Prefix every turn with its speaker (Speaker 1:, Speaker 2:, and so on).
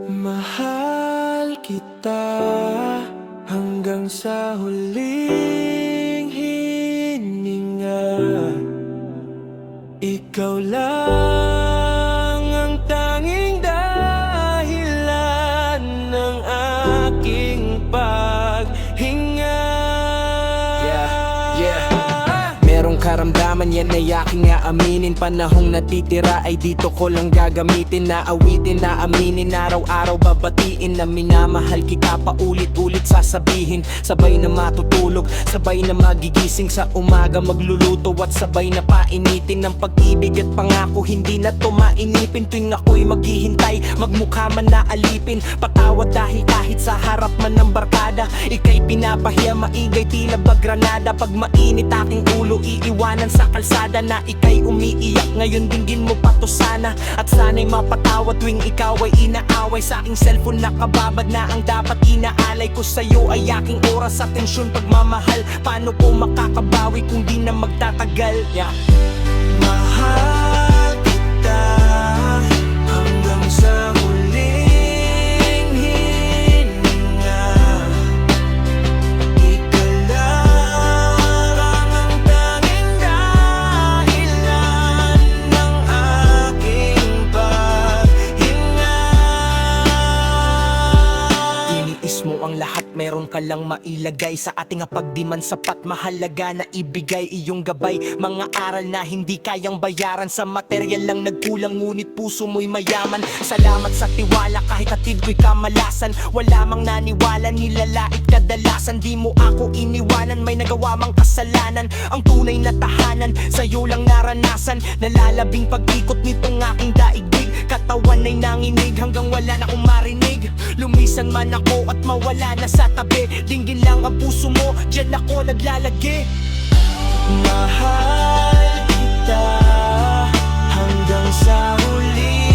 Speaker 1: Mahal kita hanggang sa huling hininga. Ikaw lang ang tanging dahilan ng aking paghinga. Merong karamdaman yan ay aking aaminin. Panahong natitira ay dito ko lang gagamitin. Naawitin, naaminin, araw-araw babatiin na minamahal kita, paulit-ulit sasabihin. Sabay na matutulog, sabay na magigising, sa umaga magluluto at sabay na painitin ng pag-ibig at pangako. Hindi na to mainipin tuwing ako'y maghihintay, magmukha man na alipin. Patawad dahil kahit sa harap man ng barkada, ika'y pinapahiya, maingay tila bagranada. Pag mainit aking ulo, iiwanan sa kalsada na ika'y umiiyak. Ngayon dinggin mo pa to sana, at sana'y mapatawad tuwing ikaw ay inaaway. Sa aking cellphone nakababad na ang dapat inaalay ko sa'yo ay aking oras, atensyon, pagmamahal. Paano ko makakabawi kung di na magtatagal? Mahal kita hanggang sa huling hininga. Ikaw lang ang tanging dahilan ng aking paghinga. Tiniis mo ang lahat, meron ka lang mailagay sa ating pagdiman sapat, mahalaga na ibigay iyong gabay. Mga aral na hindi kayang bayaran, sa material lang nagkulang ngunit puso mo'y mayaman. Salamat sa tiwala kahit atid ko'y kamalasan. Wala mang naniwala, nilalait kadalasan. Di mo ako iniwanan, may nagawa mang kasalanan. Ang tunay na tahanan, sa'yo lang naranasan. Nalalabing pag-ikot nitong aking daigdig, katawan ay nanginig hanggang wala na akong marinig. Lumisan man ako at mawala na sa tabi, dinggin lang ang puso mo, dyan ako naglalagi. Mahal kita hanggang sa huli